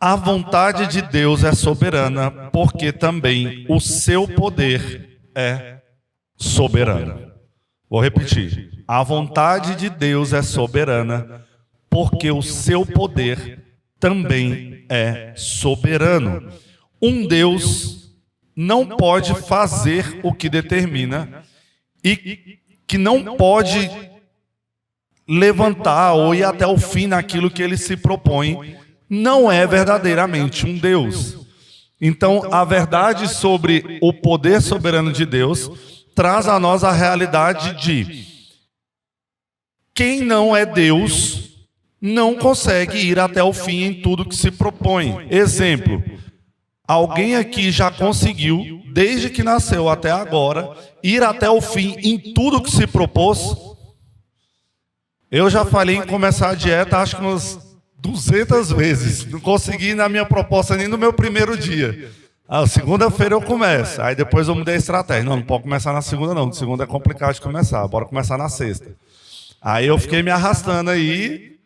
A vontade de Deus é soberana, porque também o seu poder é soberano. Vou repetir. A vontade de Deus é soberana, porque o seu poder também é soberano. Um Deus não pode fazer o que determina e que não pode levantar ou ir até o fim naquilo que ele se propõe, não é verdadeiramente um Deus. Então, a verdade sobre o poder soberano de Deus traz a nós a realidade de quem não é Deus não consegue ir até o fim em tudo que se propõe. Exemplo, alguém aqui já conseguiu, desde que nasceu até agora, ir até o fim em tudo que se propôs? Eu já falei em começar a dieta, acho que umas 200 vezes. Não consegui na minha proposta nem no meu primeiro dia. Segunda-feira eu começo. Aí depois eu mudei a estratégia. Não pode começar na segunda não. Segunda é complicado de começar. Bora começar na sexta. Aí eu fiquei me arrastando aí.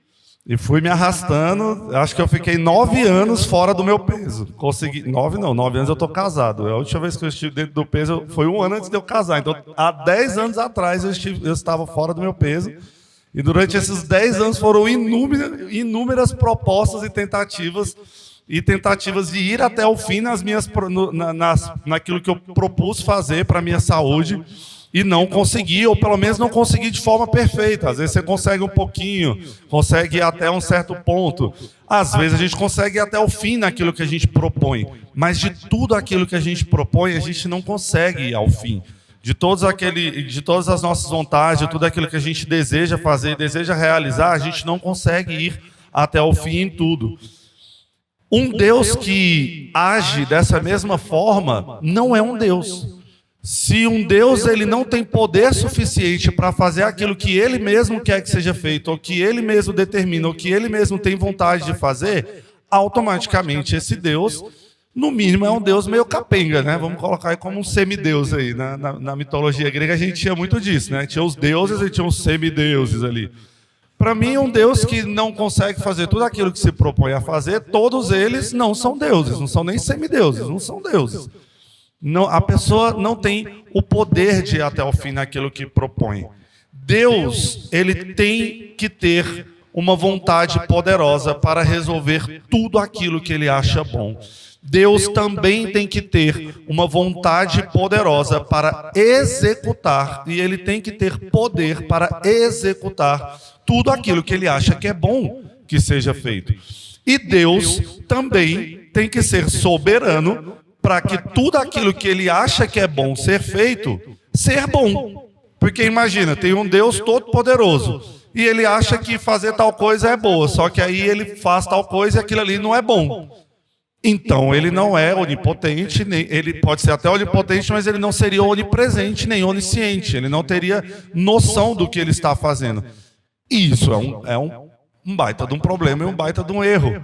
E fui me arrastando. Acho que eu fiquei 9 anos fora do meu peso. Consegui. 9 não. 9 anos eu tô casado. A última vez que eu estive dentro do peso foi 1 ano antes de eu casar. Então há 10 anos atrás eu estava fora do meu peso. E durante esses 10 anos foram inúmeras propostas e tentativas de ir até o fim naquilo que eu propus fazer para a minha saúde e não consegui, ou pelo menos não consegui de forma perfeita. Às vezes você consegue um pouquinho, consegue ir até um certo ponto. Às vezes a gente consegue ir até o fim naquilo que a gente propõe, mas de tudo aquilo que a gente propõe, a gente não consegue ir ao fim. De todas as nossas vontades, de tudo aquilo que a gente deseja fazer, deseja realizar, a gente não consegue ir até o fim em tudo. Um Deus que age dessa mesma forma não é um Deus. Se um Deus ele não tem poder suficiente para fazer aquilo que ele mesmo quer que seja feito, ou que ele mesmo determina, ou que ele mesmo tem vontade de fazer, automaticamente esse Deus, no mínimo, é um Deus meio capenga, né? Vamos colocar aí como um semideus aí. Na mitologia grega a gente tinha muito disso, né? Tinha os deuses e tinha os semideuses ali. Para mim, um Deus que não consegue fazer tudo aquilo que se propõe a fazer, todos eles não são deuses, não são nem semideuses, não são deuses. Não, a pessoa não tem o poder de ir até o fim naquilo que propõe. Deus, ele tem que ter uma vontade poderosa para resolver tudo aquilo que ele acha bom. Deus também tem que ter uma vontade poderosa para executar, e ele tem que ter poder para executar tudo aquilo que ele acha que é bom que seja feito. E Deus também tem que ser soberano para que tudo aquilo que ele acha que é bom ser feito, ser bom. Porque imagina, tem um Deus todo-poderoso, e ele acha que fazer tal coisa é boa, só que aí ele faz tal coisa e aquilo ali não é bom. Então, ele não é onipotente, ele pode ser até onipotente, mas ele não seria onipresente nem onisciente. Ele não teria noção do que ele está fazendo. E isso é um baita de um problema e um baita de um erro.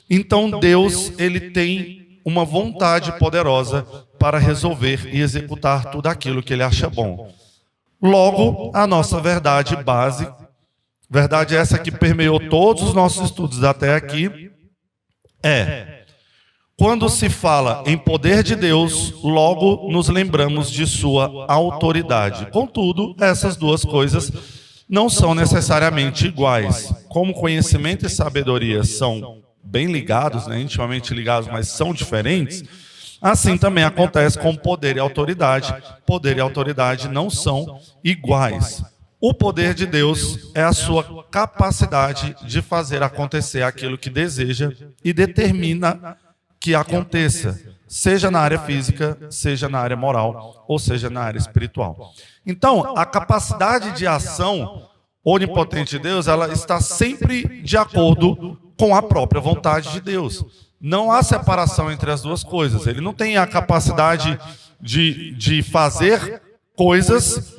Então, Deus, ele tem uma vontade poderosa para resolver e executar tudo aquilo que ele acha bom. Logo, a nossa verdade base, verdade essa que permeou todos os nossos estudos até aqui, quando se fala em poder de Deus, logo nos lembramos de sua autoridade. Contudo, essas duas coisas não são necessariamente iguais. Como conhecimento e sabedoria são bem ligados, né, intimamente ligados, mas são diferentes, assim também acontece com poder e autoridade. Poder e autoridade não são iguais. O poder de Deus é a sua capacidade de fazer acontecer aquilo que deseja e determina que aconteça, seja na área física, seja na área moral, ou seja na área espiritual. Então, a capacidade de ação onipotente de Deus, ela está sempre de acordo com a própria vontade de Deus. Não há separação entre as duas coisas. Ele não tem a capacidade de fazer coisas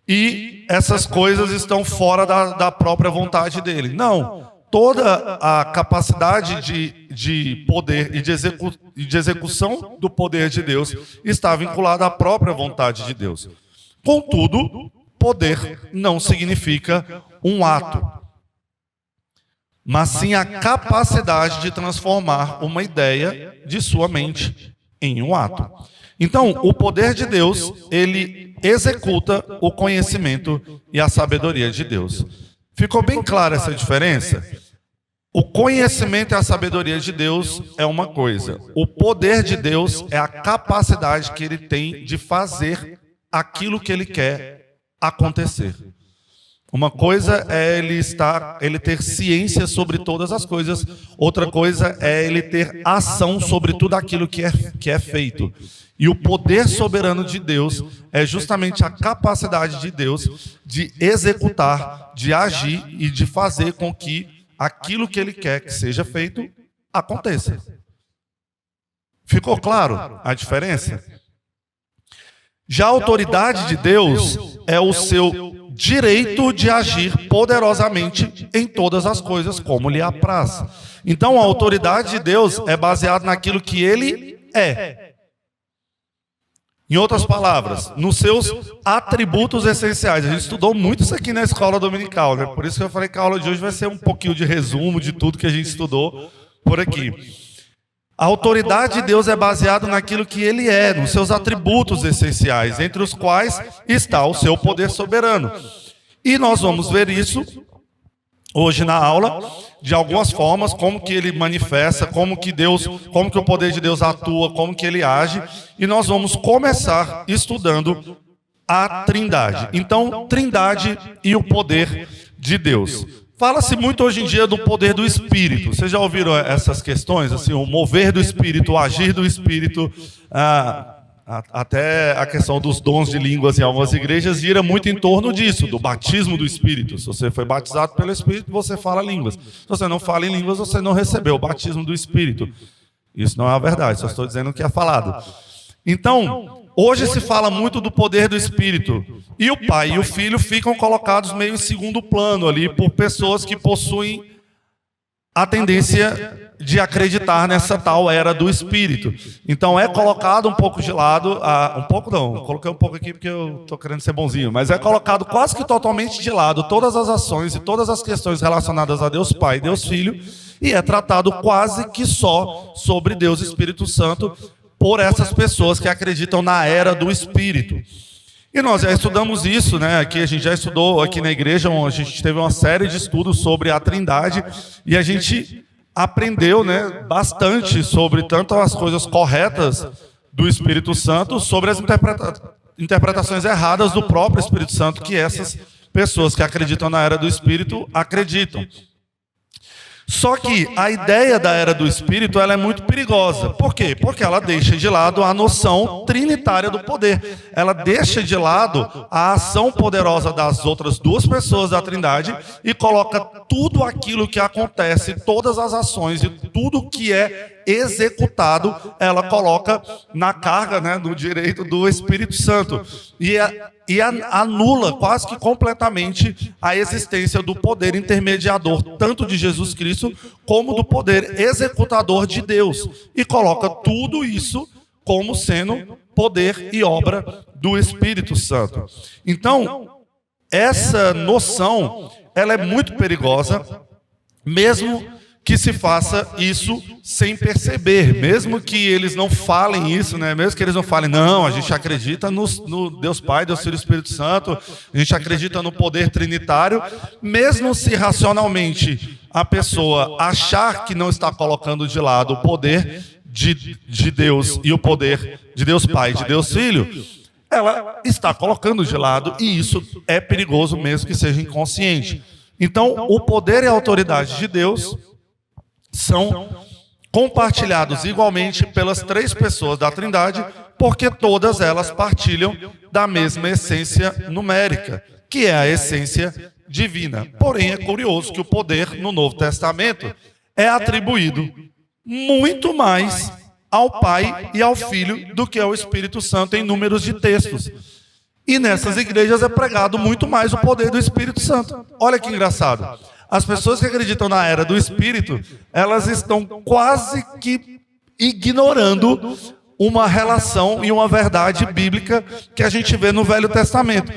e essas coisas estão fora da própria vontade dele. Não. Toda a capacidade de poder e de execução do poder de Deus está vinculada à própria vontade de Deus. Contudo, poder não significa um ato. mas sim a capacidade de transformar uma ideia de sua mente em um ato. Então, o poder de Deus, ele executa o conhecimento e a sabedoria de Deus. Ficou bem clara essa diferença? O conhecimento e a sabedoria de Deus é uma coisa. O poder de Deus é a capacidade que ele tem de fazer aquilo que ele quer acontecer. Uma coisa é ele ter ciência sobre todas as coisas, outra coisa é ele ter ação sobre tudo aquilo que é feito. E o poder soberano de Deus é justamente a capacidade de Deus de executar, de agir e de fazer com que aquilo que ele quer que seja feito aconteça. Ficou claro a diferença? Já a autoridade de Deus é o seu direito de agir poderosamente em todas as coisas como lhe apraz. Então a autoridade de Deus é baseada naquilo que ele é. Em outras palavras, nos seus atributos essenciais. A gente estudou muito isso aqui na escola dominical, né? Por isso que eu falei que a aula de hoje vai ser um pouquinho de resumo de tudo que a gente estudou por aqui. A autoridade de Deus é baseada naquilo que ele é, nos seus atributos essenciais, entre os quais está o seu poder soberano. E nós vamos ver isso hoje na aula, de algumas formas, como que ele manifesta, como que o poder de Deus atua, como que ele age, e nós vamos começar estudando a Trindade. Então, Trindade e o poder de Deus. Fala-se muito hoje em dia do poder do Espírito. Vocês já ouviram essas questões? Assim, o mover do Espírito, o agir do Espírito, até a questão dos dons de línguas em algumas igrejas gira muito em torno disso, do batismo do Espírito. Se você foi batizado pelo Espírito, você fala línguas. Se você não fala em línguas, você não recebeu o batismo do Espírito. Isso não é a verdade, só estou dizendo o que é falado. Então, hoje se fala muito do poder do Espírito. E o Pai e o Filho ficam colocados meio em segundo plano ali, por pessoas que possuem a tendência de acreditar nessa tal era do Espírito. Então é colocado um pouco de lado, um pouco não, coloquei um pouco aqui porque eu estou querendo ser bonzinho, mas é colocado quase que totalmente de lado todas as ações e todas as questões relacionadas a Deus Pai e Deus Filho, e é tratado quase que só sobre Deus Espírito Santo por essas pessoas que acreditam na era do Espírito. E nós já estudamos isso, né? Aqui a gente já estudou aqui na igreja, a gente teve uma série de estudos sobre a Trindade e a gente aprendeu, né, bastante sobre tanto as coisas corretas do Espírito Santo, sobre as interpretações erradas do próprio Espírito Santo que essas pessoas que acreditam na era do Espírito acreditam. Só que a ideia da era do Espírito ela é muito perigosa. Por quê? Porque ela deixa de lado a noção trinitária do poder. Ela deixa de lado a ação poderosa das outras duas pessoas da Trindade e coloca tudo aquilo que acontece, todas as ações e tudo que é executado, ela coloca na carga, né, do direito do Espírito Santo. E anula quase que completamente a existência do poder intermediador, tanto de Jesus Cristo, como do poder executador de Deus. E coloca tudo isso como sendo poder e obra do Espírito Santo. Então, essa noção, ela é muito perigosa, mesmo que se faça isso sem perceber, mesmo que eles não falem isso, né? Mesmo que eles não falem, não, a gente acredita no Deus Pai, Deus Filho e Espírito Santo, a gente acredita no poder trinitário, mesmo se racionalmente a pessoa achar que não está colocando de lado o poder de Deus e o poder de Deus Pai e de Deus Filho, ela está colocando de lado e isso é perigoso mesmo que seja inconsciente. Então, o poder e a autoridade de Deus são compartilhados igualmente pelas três pessoas da Trindade, porque todas elas partilham da mesma essência numérica, que é a essência divina. Porém, é curioso que o poder no Novo Testamento é atribuído muito mais ao Pai e ao Filho do que ao Espírito Santo em números de textos. E nessas igrejas é pregado muito mais o poder do Espírito Santo. Olha que engraçado. As pessoas que acreditam na era do Espírito, elas estão quase que ignorando uma relação e uma verdade bíblica que a gente vê no Velho Testamento,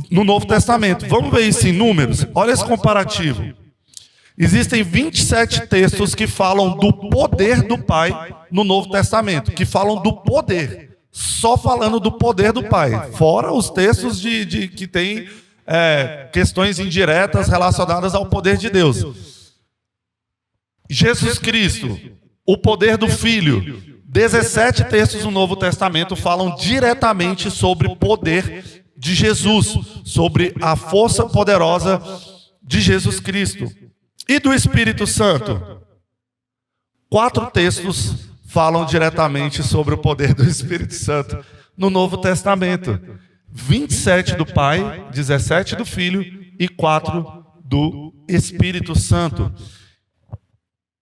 no Novo Testamento. Vamos ver isso em números? Olha esse comparativo. Existem 27 textos que falam do poder do Pai no Novo Testamento, que falam do poder, só falando do poder do Pai, fora os textos que têm questões indiretas relacionadas ao poder de Deus. Jesus Cristo, o poder do Filho, 17 textos do Novo Testamento falam diretamente sobre o poder de Jesus, sobre a força poderosa de Jesus Cristo. E do Espírito Santo? 4 textos falam diretamente sobre o poder do Espírito Santo no Novo Testamento. 27 do Pai, 17 do Filho e 4 do Espírito Santo.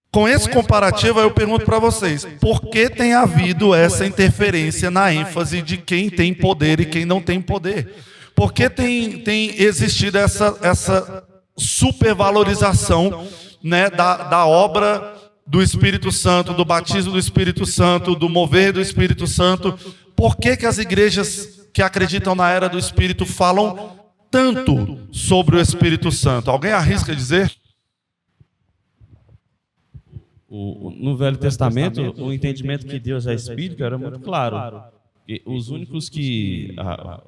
Com esse comparativo, eu pergunto para vocês, por que tem havido essa interferência na ênfase de quem tem poder e quem não tem poder? Por que tem existido essa supervalorização, né, da obra do Espírito Santo, do batismo do Espírito Santo, do mover do Espírito Santo? Por que as igrejas que acreditam na era do Espírito falam tanto sobre o Espírito Santo? Alguém arrisca dizer? No Velho Testamento, o entendimento que Deus é Espírito era muito claro. E os únicos que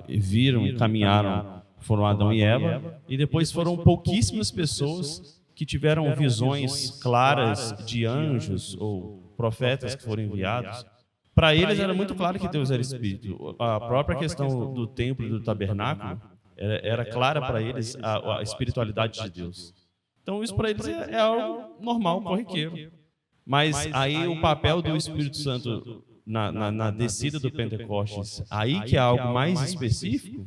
viram e caminharam foram Adão e Eva, e depois foram pouquíssimas pessoas que tiveram visões claras de anjos ou profetas que foram enviados. Para eles era muito claro que Deus era Espírito. A própria questão do templo e do tabernáculo era clara para eles a espiritualidade de Deus. Então isso para eles é algo normal, corriqueiro. Mas aí o papel do Espírito Santo na descida do Pentecostes, aí que é algo mais específico,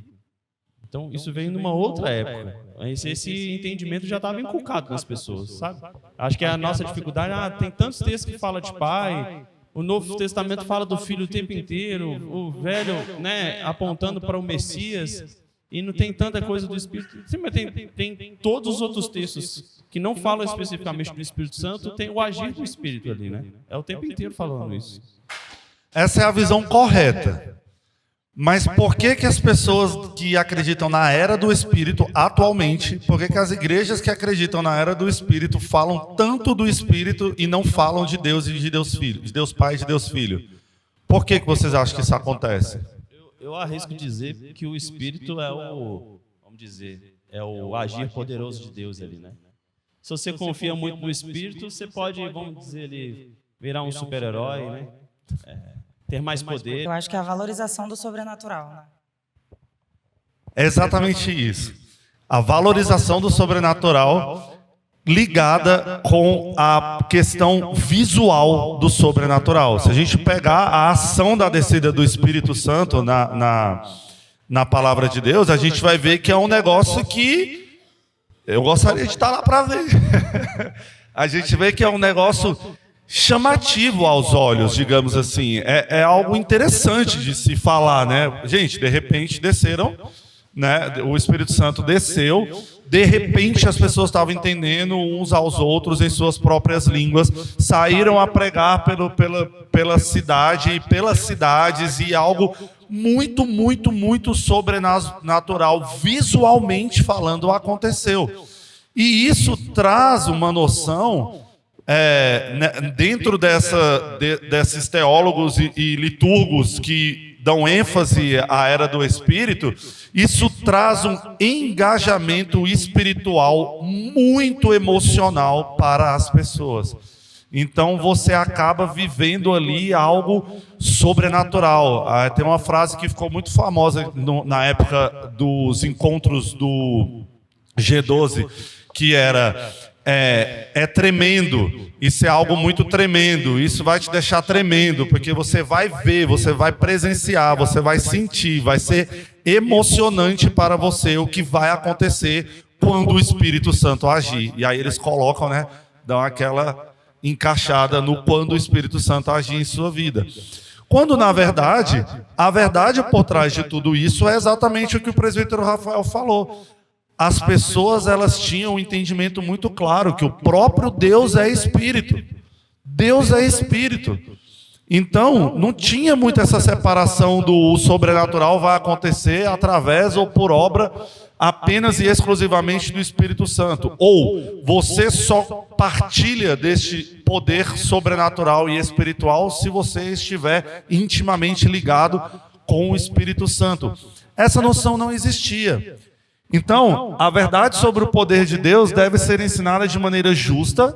então isso veio numa outra época. Esse entendimento já estava inculcado nas pessoas, sabe? Acho que a nossa dificuldade, tem tantos textos que falam de Pai, o Novo Testamento fala do Filho o tempo inteiro, o Velho, né, apontando para o Messias, e não tem tanta coisa do Espírito. Sim, mas tem todos os outros textos que não falam especificamente do Espírito Santo, tem o agir do Espírito ali, né? É o tempo inteiro falando isso. Essa é a visão correta. Mas por que as pessoas que acreditam na era do Espírito atualmente, por que as igrejas que acreditam na era do Espírito falam tanto do Espírito e não falam de Deus e de Deus Filho, de Deus Pai e de Deus Filho? Por que vocês acham que isso acontece? Eu arrisco dizer que o Espírito é o agir poderoso de Deus ali, né? Se você confia muito no Espírito, você pode, vamos dizer, ele virar um super-herói, né? Ter mais poder. Eu acho que é a valorização do sobrenatural, né? É exatamente isso. A valorização do sobrenatural ligada com a questão visual do sobrenatural. Se a gente pegar a ação da descida do Espírito Santo na palavra de Deus, a gente vai ver que é um negócio que eu gostaria de estar lá para ver. A gente vê que é um negócio chamativo aos olhos, digamos assim. É algo interessante de se falar, né? Gente, de repente desceram, né? O Espírito Santo desceu, de repente as pessoas estavam entendendo uns aos outros em suas próprias línguas, saíram a pregar pela cidade e pelas cidades, e algo muito, muito, muito sobrenatural, visualmente falando, aconteceu. E isso traz uma noção, dentro desses teólogos e liturgos que dão ênfase à era do Espírito, isso traz um engajamento espiritual muito emocional para as pessoas. Então você acaba vivendo ali algo sobrenatural. Tem uma frase que ficou muito famosa na época dos encontros do G12, que era: é tremendo, isso é algo muito tremendo, isso vai te deixar tremendo, porque você vai ver, você vai presenciar, você vai sentir, vai ser emocionante para você o que vai acontecer quando o Espírito Santo agir. E aí eles colocam, né, dão aquela encaixada no quando o Espírito Santo agir em sua vida. Quando, na verdade, a verdade por trás de tudo isso é exatamente o que o presbítero Rafael falou. As pessoas, elas tinham um entendimento muito claro que o próprio Deus é Espírito. Deus é Espírito. Então, não tinha muito essa separação do sobrenatural vai acontecer através ou por obra apenas e exclusivamente do Espírito Santo. Ou você só partilha deste poder sobrenatural e espiritual se você estiver intimamente ligado com o Espírito Santo. Essa noção não existia. Então, a verdade sobre o poder de Deus deve ser ensinada de maneira justa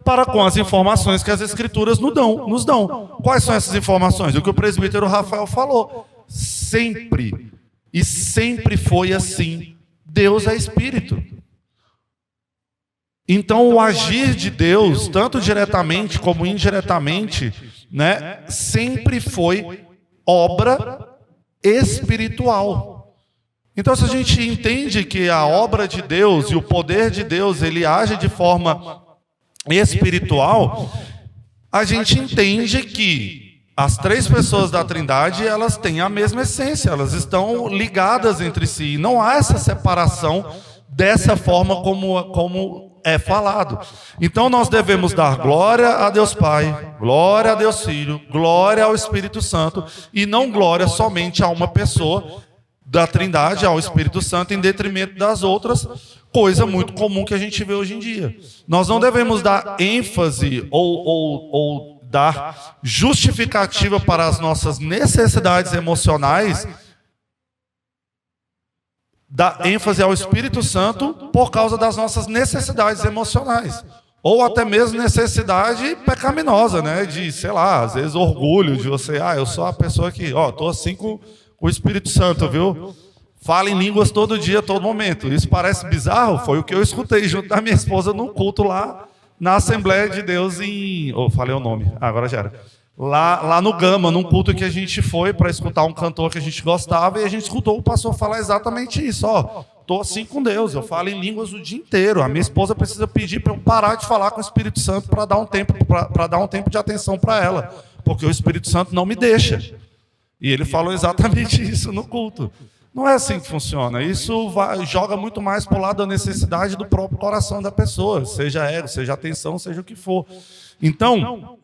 para com as informações que as Escrituras nos dão. Quais são essas informações? O que o presbítero Rafael falou. Sempre, e sempre foi assim, Deus é Espírito. Então, o agir de Deus, tanto diretamente como indiretamente, né, sempre foi obra espiritual. Então, se a gente entende que a obra de Deus e o poder de Deus, ele age de forma espiritual, a gente entende que as três pessoas da Trindade, elas têm a mesma essência, elas estão ligadas entre si. Não há essa separação dessa forma como é falado. Então nós devemos dar glória a Deus Pai, glória a Deus Filho, glória ao Espírito Santo, e não glória somente a uma pessoa da Trindade, ao Espírito Santo, em detrimento das outras, coisa muito comum que a gente vê hoje em dia. Nós não devemos dar ênfase ou dar justificativa para as nossas necessidades emocionais, dar ênfase ao Espírito Santo por causa das nossas necessidades emocionais. Ou até mesmo necessidade pecaminosa, né? De, sei lá, às vezes orgulho de você, eu sou a pessoa que, tô assim com o Espírito Santo, viu? Fala em línguas todo dia, todo momento. Isso parece bizarro? Foi o que eu escutei junto da minha esposa num culto lá na Assembleia de Deus em... falei o nome, agora já era. Lá no Gama, num culto que a gente foi para escutar um cantor que a gente gostava, e a gente escutou o pastor falar exatamente isso. Tô assim com Deus, eu falo em línguas o dia inteiro. A minha esposa precisa pedir para eu parar de falar com o Espírito Santo para dar um tempo de atenção para ela, porque o Espírito Santo não me deixa. E ele falou exatamente isso no culto. Não é assim que funciona. Isso joga muito mais para o lado da necessidade do próprio coração da pessoa, seja ego, seja atenção, seja o que for. Então,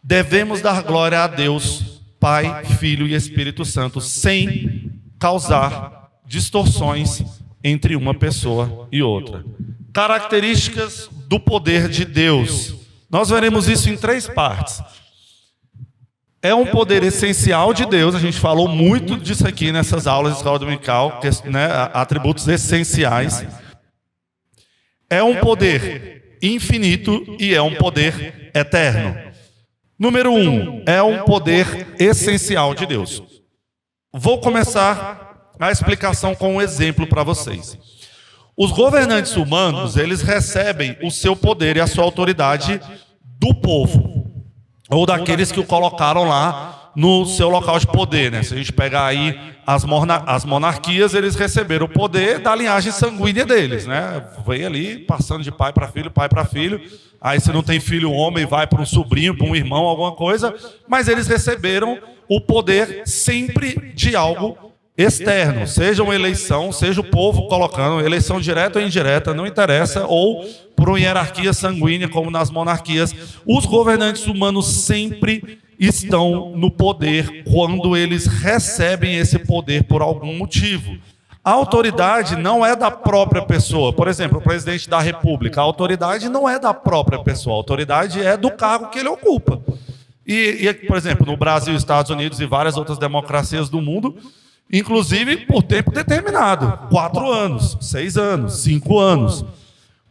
devemos dar glória a Deus, Pai, Filho e Espírito Santo, sem causar distorções entre uma pessoa e outra. Características do poder de Deus. Nós veremos isso em 3 partes. É um poder essencial de Deus, a gente falou muito disso aqui nessas aulas de escola dominical, né, atributos essenciais. É um poder infinito e é um poder eterno. Número 1, é um poder essencial de Deus. Vou começar a explicação com um exemplo para vocês. Os governantes humanos, eles recebem o seu poder e a sua autoridade do povo, ou daqueles que o colocaram lá no seu local de poder, né? Se a gente pegar aí as monarquias, eles receberam o poder da linhagem sanguínea deles, né? Vem ali passando de pai para filho, aí se não tem filho homem, vai para um sobrinho, para um irmão, alguma coisa, mas eles receberam o poder sempre de algo externo, seja uma eleição, seja o povo colocando, eleição direta ou indireta, não interessa, ou por uma hierarquia sanguínea, como nas monarquias. Os governantes humanos sempre estão no poder quando eles recebem esse poder por algum motivo. A autoridade não é da própria pessoa. Por exemplo, o presidente da República, a autoridade não é da própria pessoa, a autoridade é do cargo que ele ocupa. E por exemplo, no Brasil, Estados Unidos e várias outras democracias do mundo, inclusive por tempo determinado, 4 anos, 6 anos, 5 anos.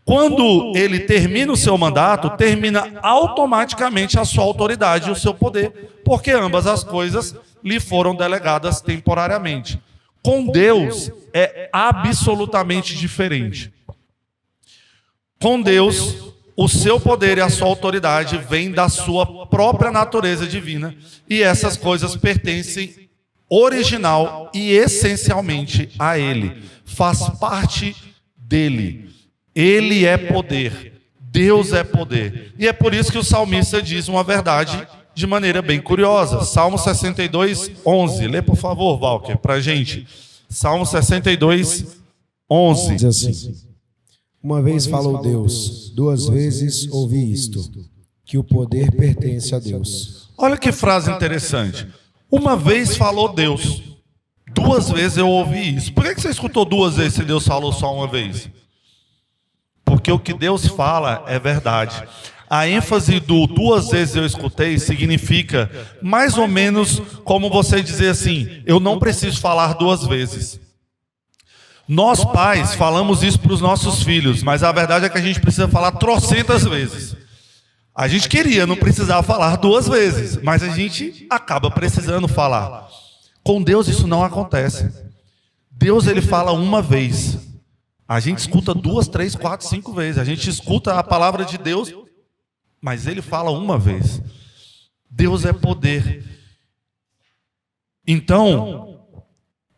Quando ele termina o seu mandato, termina automaticamente a sua autoridade e o seu poder, porque ambas as coisas lhe foram delegadas temporariamente. Com Deus é absolutamente diferente. Com Deus, o seu poder e a sua autoridade vêm da sua própria natureza divina, e essas coisas pertencem original e essencialmente a Ele. Faz parte dele. Ele é poder. Deus é poder. E é por isso que o salmista diz uma verdade de maneira bem curiosa. Salmo 62, 11. Lê, por favor, Walker, para a gente. Salmo 62, 11. Diz assim: uma vez falou Deus, 2 vezes ouvi isto, que o poder pertence a Deus. Olha que frase interessante. Uma vez falou Deus, 2 vezes eu ouvi isso. Por que você escutou 2 vezes se Deus falou só uma vez? Porque o que Deus fala é verdade. A ênfase do 2 vezes eu escutei significa mais ou menos como você dizer assim, eu não preciso falar 2 vezes. Nós pais falamos isso para os nossos filhos, mas a verdade é que a gente precisa falar trocentas vezes. A gente queria não precisar falar 2 vezes, mas a gente acaba precisando falar. Com Deus isso não acontece. Deus ele fala uma vez. A gente escuta 2, 3, 4, 5 vezes. A gente escuta a palavra de Deus, mas ele fala uma vez. Deus é poder. Então,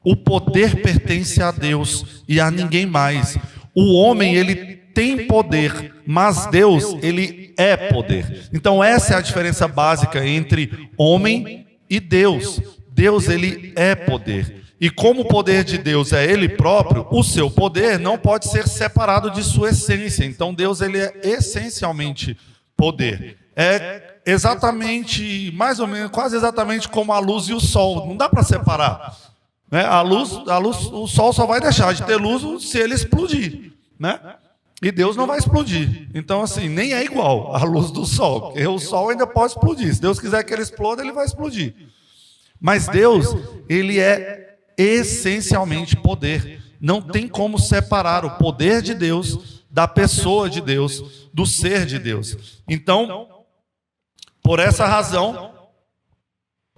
o poder pertence a Deus e a ninguém mais. O homem, ele tem poder, mas Deus, ele é poder. Então, essa é a diferença básica entre homem e Deus. Deus, ele é poder. E como o poder de Deus é ele próprio, o seu poder não pode ser separado de sua essência. Então, Deus, ele é essencialmente poder. É exatamente, mais ou menos, quase exatamente como a luz e o sol. Não dá para separar. Né? A luz, o sol só vai deixar de ter luz se ele explodir, né? E Deus não vai explodir. Então, assim, nem é igual a luz do sol. Porque o sol ainda pode explodir. Se Deus quiser que ele exploda, ele vai explodir. Mas Deus, ele é essencialmente poder. Não tem como separar o poder de Deus da pessoa de Deus, do ser de Deus. Então, por essa razão,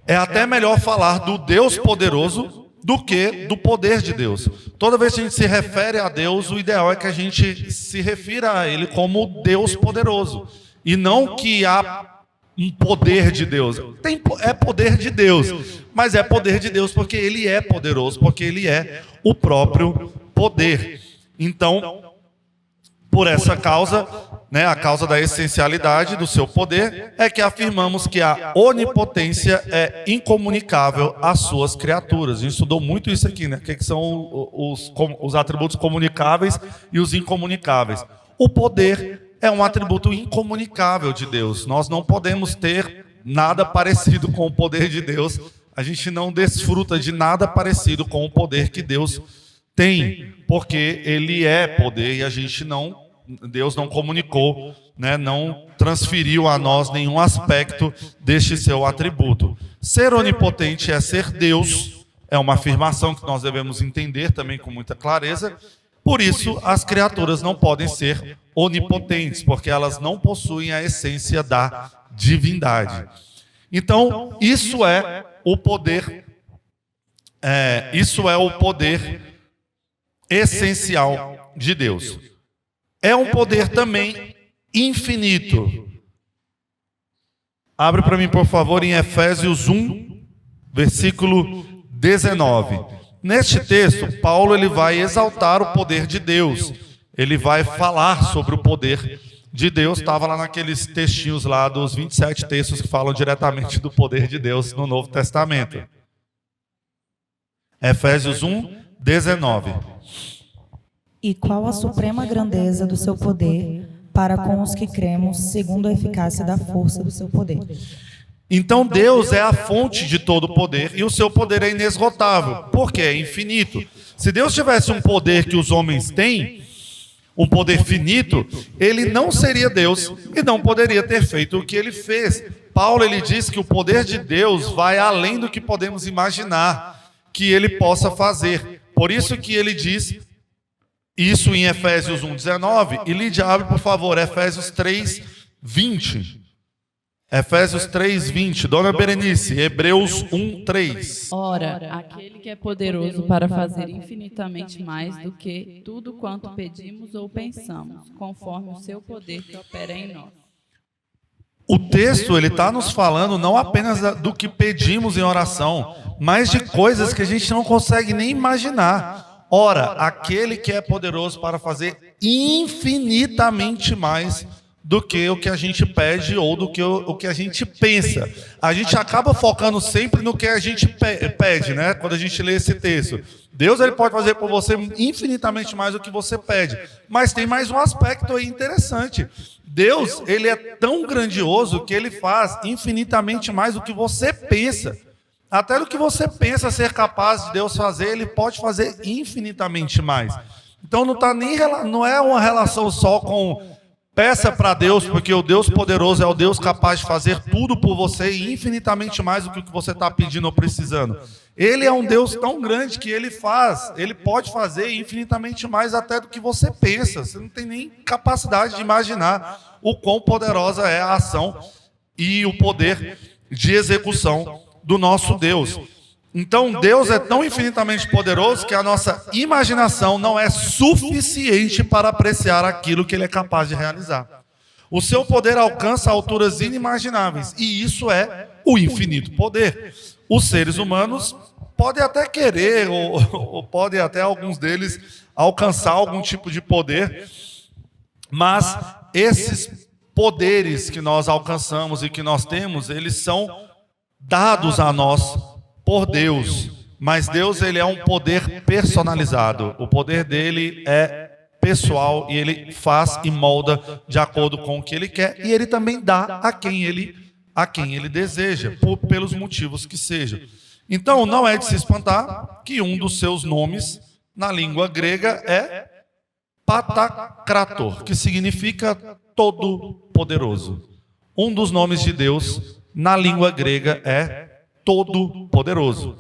é até melhor falar do Deus poderoso do que do poder de Deus. Toda vez que a gente se refere a Deus, o ideal é que a gente se refira a Ele como Deus poderoso. E não que há um poder de Deus. É poder de Deus, mas é poder de Deus porque Ele é poderoso, porque Ele é o próprio poder. Então, por essa causa, né, a causa da essencialidade do seu poder, é que afirmamos que a onipotência é incomunicável às suas criaturas. A gente estudou muito isso aqui, né? O que são os atributos comunicáveis e os incomunicáveis. O poder é um atributo incomunicável de Deus. Nós não podemos ter nada parecido com o poder de Deus. A gente não desfruta de nada parecido com o poder que Deus tem, porque Ele é poder e a gente não, Deus não comunicou, né, não transferiu a nós nenhum aspecto deste seu atributo. Ser onipotente é ser Deus, é uma afirmação que nós devemos entender também com muita clareza. Por isso, as criaturas não podem ser onipotentes, porque elas não possuem a essência da divindade. Então, isso é o poder, essencial de Deus. É um poder também infinito. Abre para mim, por favor, em Efésios 1, versículo 19. Neste texto, Paulo ele vai exaltar o poder de Deus. Ele vai falar sobre o poder de Deus. Estava lá naqueles textinhos lá dos 27 textos que falam diretamente do poder de Deus no Novo Testamento. Efésios 1, 19. E qual a suprema grandeza do seu poder para com os que cremos, segundo a eficácia da força do seu poder. Então Deus é a fonte de todo poder e o seu poder é inesgotável, porque é infinito. Se Deus tivesse um poder que os homens têm, um poder finito, ele não seria Deus e não poderia ter feito o que ele fez. Paulo ele diz que o poder de Deus vai além do que podemos imaginar que ele possa fazer. Por isso que ele diz isso em Efésios 1:19, e Lídia, abre por favor, Efésios 3:20. Efésios 3:20, Dona Berenice, Hebreus 1:3. Ora, aquele que é poderoso para fazer infinitamente mais do que tudo quanto pedimos ou pensamos, conforme o seu poder que opera em nós. O texto ele está nos falando não apenas do que pedimos em oração, mas de coisas que a gente não consegue nem imaginar. Ora, aquele que é poderoso para fazer infinitamente mais do que o que a gente pede ou do que o que a gente pensa. A gente acaba focando sempre no que a gente pede, né? Quando a gente lê esse texto. Deus, ele pode fazer por você infinitamente mais do que você pede. Mas tem mais um aspecto aí interessante. Deus, ele é tão grandioso que ele faz infinitamente mais do que você pensa. Até do que você pensa ser capaz de Deus fazer, ele pode fazer infinitamente mais. Então não é uma relação só com peça para Deus, porque o Deus poderoso é o Deus capaz de fazer tudo por você e infinitamente mais do que o que você está pedindo ou precisando. Ele é um Deus tão grande que ele pode fazer infinitamente mais até do que você pensa. Você não tem nem capacidade de imaginar o quão poderosa é a ação e o poder de execução do nosso Deus. Então, Deus é tão infinitamente poderoso que a nossa imaginação não é suficiente para apreciar aquilo que ele é capaz de realizar. O seu poder alcança alturas inimagináveis, e isso é o infinito poder. Os seres humanos podem até querer, ou podem até alguns deles alcançar algum tipo de poder, mas esses poderes que nós alcançamos e que nós temos, eles são dados a nós por Deus, mas Deus, ele é um poder personalizado. O poder dele é pessoal e ele faz e molda de acordo com o que ele quer, e ele também dá a quem ele deseja, pelos motivos que sejam. Então, não é de se espantar que um dos seus nomes na língua grega é Pantocrator, que significa todo-poderoso. Um dos nomes de Deus na língua grega é todo-poderoso.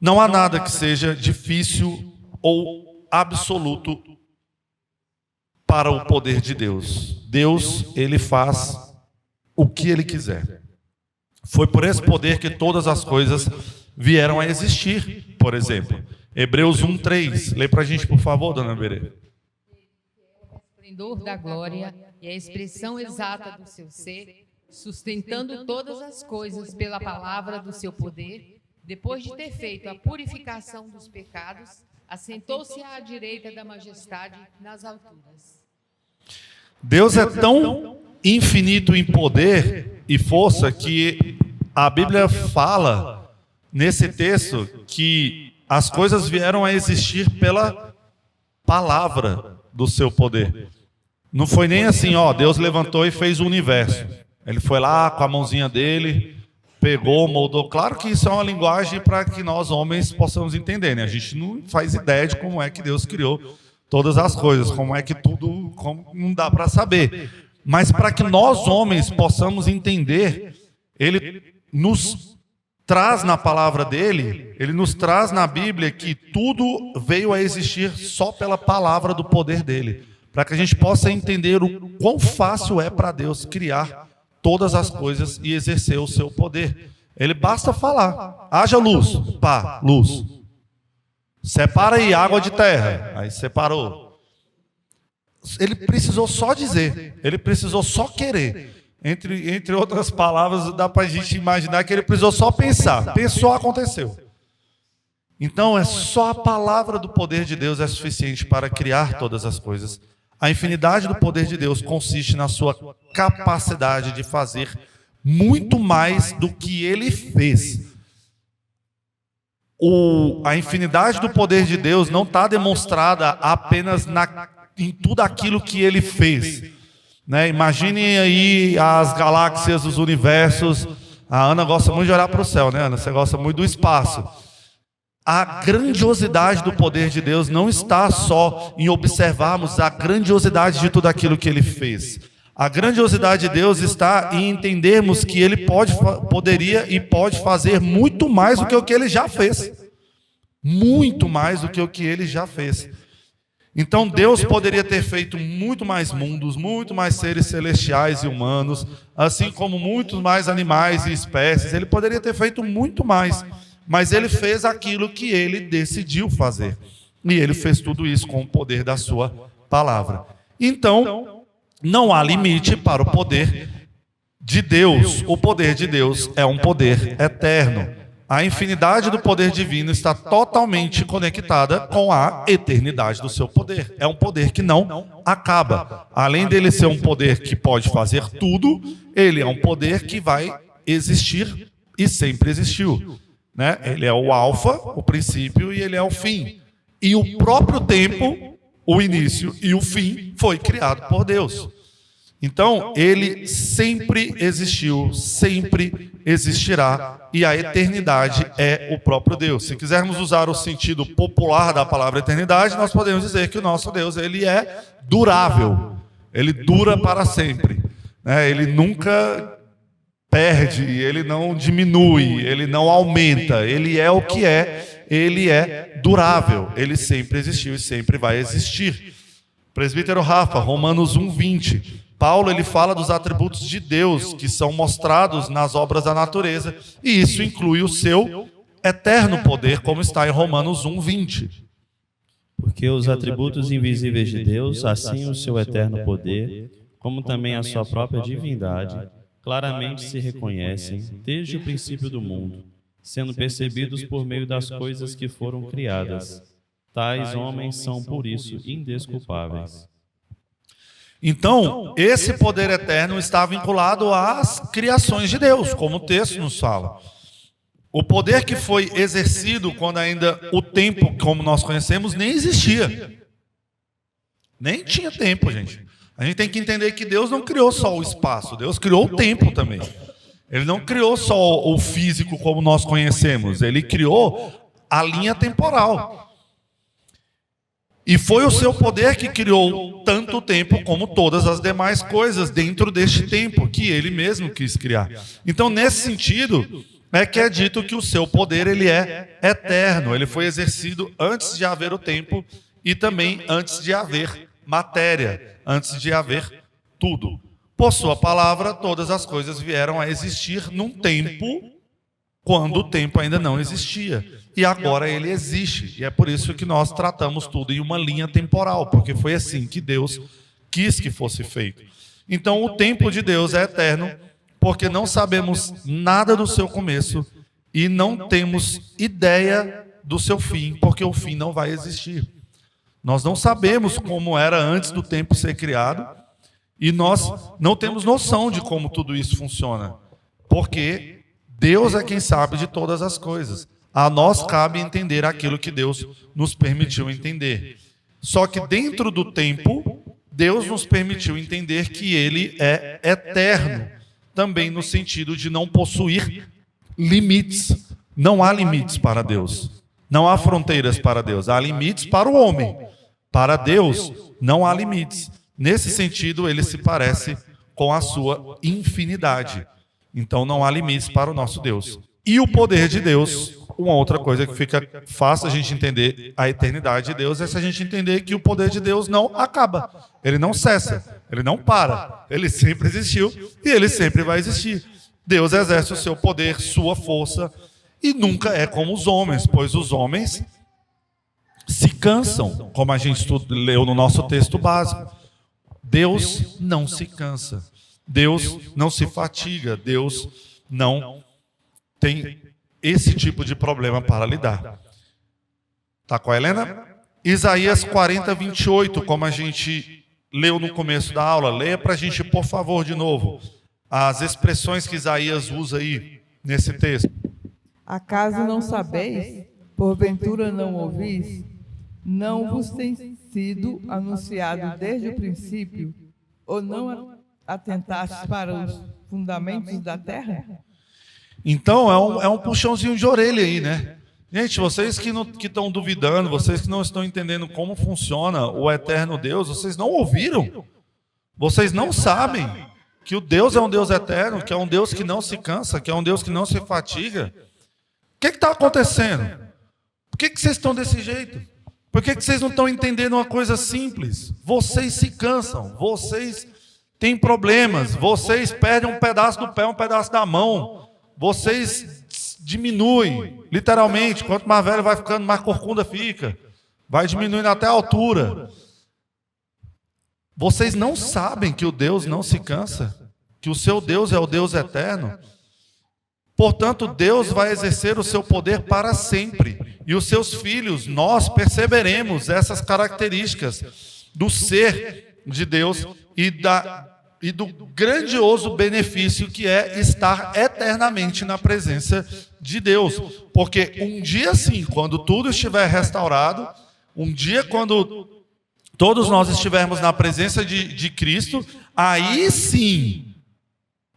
Não há nada que seja difícil ou absoluto para o poder de Deus. Deus, ele faz o que ele quiser. Foi por esse poder que todas as coisas vieram a existir, por exemplo. Hebreus 1:3. Lê para a gente, por favor, dona Berê. O esplendor da glória e a expressão exata do seu ser, sustentando todas as coisas pela palavra do seu poder, depois de ter feito a purificação dos pecados, assentou-se à direita da majestade nas alturas. Deus é tão infinito em poder e força que a Bíblia fala nesse texto que as coisas vieram a existir pela palavra do seu poder. Não foi nem assim, Deus levantou e fez o universo. Ele foi lá com a mãozinha dele, pegou, moldou. Claro que isso é uma linguagem para que nós homens possamos entender, né? A gente não faz ideia de como é que Deus criou todas as coisas, como é que tudo, como não dá para saber. Mas para que nós homens possamos entender, ele nos traz na palavra dele, ele nos traz na Bíblia que tudo veio a existir só pela palavra do poder dele, para que a gente possa entender o quão fácil é para Deus criar todas as coisas e exercer o seu poder. Ele basta falar, haja luz, pá, luz. Separa aí água de terra, aí separou. Ele precisou só dizer, ele precisou só querer. Entre outras palavras, dá para a gente imaginar que ele precisou só pensar. Pensou, aconteceu. Então, é só a palavra do poder de Deus é suficiente para criar todas as coisas. A infinidade do poder de Deus consiste na sua capacidade de fazer muito mais do que ele fez. A infinidade do poder de Deus não está demonstrada apenas em tudo aquilo que ele fez. Né? Imagine aí as galáxias, os universos. A Ana gosta muito de olhar para o céu, né, Ana? Você gosta muito do espaço. A grandiosidade do poder de Deus não está só em observarmos a grandiosidade de tudo aquilo que ele fez. A grandiosidade de Deus está em entendermos que ele poderia e pode fazer muito mais do que o que ele já fez. Muito mais do que o que ele já fez. Então Deus poderia ter feito muito mais mundos, muito mais seres celestiais e humanos, assim como muitos mais animais e espécies. Ele poderia ter feito muito mais. Mas ele fez aquilo que ele decidiu fazer. E ele fez tudo isso com o poder da sua palavra. Então, não há limite para o poder de Deus. O poder de Deus é um poder eterno. A infinidade do poder divino está totalmente conectada com a eternidade do seu poder. É um poder que não acaba. Além dele ser um poder que pode fazer tudo, ele é um poder que vai existir e sempre existiu, né? Ele é o alfa, o princípio, e ele é o fim. E o próprio tempo, o início e o fim, foi criado por Deus. Então, ele sempre existiu, sempre existirá, e a eternidade é o próprio Deus. Se quisermos usar o sentido popular da palavra eternidade, nós podemos dizer que o nosso Deus, ele é durável, ele dura para sempre, né? Ele nunca perde, ele não diminui, ele não aumenta, ele é o que é, ele é durável, ele sempre existiu e sempre vai existir. Presbítero Rafa, Romanos 1:20. Paulo, ele fala dos atributos de Deus que são mostrados nas obras da natureza, e isso inclui o seu eterno poder, como está em Romanos 1:20. Porque os atributos invisíveis de Deus, assim o seu eterno poder, como também a sua própria divindade, claramente se reconhecem desde o princípio do mundo, sendo percebidos por meio das coisas que foram criadas. Tais homens são, por isso, indesculpáveis. Então, esse poder eterno está vinculado às criações de Deus, como o texto nos fala. O poder que foi exercido quando ainda o tempo, como nós conhecemos, nem existia. Nem tinha tempo, gente. A gente tem que entender que Deus não criou só o espaço, Deus criou o tempo também. Ele não criou só o físico como nós conhecemos, ele criou a linha temporal. E foi o seu poder que criou tanto o tempo como todas as demais coisas dentro deste tempo que ele mesmo quis criar. Então, nesse sentido, é que é dito que o seu poder, ele é eterno. Ele foi exercido antes de haver o tempo e também antes de haver matéria, antes de haver tudo. Por sua palavra, todas as coisas vieram a existir num tempo quando o tempo ainda não existia. E agora ele existe. E é por isso que nós tratamos tudo em uma linha temporal, porque foi assim que Deus quis que fosse feito. Então o tempo de Deus é eterno, porque não sabemos nada do seu começo e não temos ideia do seu fim, porque o fim não vai existir. Nós não sabemos como era antes do tempo ser criado e nós não temos noção de como tudo isso funciona, porque Deus é quem sabe de todas as coisas. A nós cabe entender aquilo que Deus nos permitiu entender. Só que dentro do tempo, Deus nos permitiu entender que Ele é eterno, também no sentido de não possuir limites. Não há limites para Deus. Não há fronteiras para Deus. Há limites para o homem. Para Deus, não há limites. Nesse sentido, Ele se parece com a sua infinidade. Então, não há limites para o nosso Deus. E o poder de Deus, uma outra coisa que fica fácil a gente entender a eternidade de Deus é se a gente entender que o poder de Deus não acaba. Ele não cessa, ele não para. Ele sempre existiu e ele sempre vai existir. Deus exerce o seu poder, sua força, e nunca é como os homens, pois os homens se cansam, como a gente leu no nosso texto básico. Deus não se cansa. Deus não se fatiga. Deus não tem esse tipo de problema para lidar. Está com a Helena? Isaías 40:28, como a gente leu no começo da aula. Leia para a gente, por favor, de novo, as expressões que Isaías usa aí nesse texto. Acaso não sabeis? Porventura não ouvis? Não vos tem sido anunciado desde o princípio? Ou não atentastes para os fundamentos da terra? Então, é um puxãozinho de orelha aí, né? Gente, vocês que estão duvidando, vocês que não estão entendendo como funciona o eterno Deus, vocês não ouviram? Vocês não sabem que o Deus é um Deus eterno, que é um Deus que não se cansa, que é um Deus que não se fatiga? O que está acontecendo? Por que vocês estão desse jeito? Por que vocês não estão entendendo uma coisa simples? Vocês se cansam, vocês têm problemas, vocês perdem um pedaço do pé, um pedaço da mão. Vocês diminuem, literalmente. Quanto mais velho vai ficando, mais corcunda fica. Vai diminuindo até a altura. Vocês não sabem que o Deus não se cansa? Que o seu Deus é o Deus eterno? Portanto, Deus vai exercer o seu poder para sempre. E os seus filhos, nós perceberemos essas características do ser de Deus e do grandioso benefício que é estar eternamente na presença de Deus. Porque um dia sim, quando tudo estiver restaurado, um dia quando todos nós estivermos na presença de Cristo, aí sim,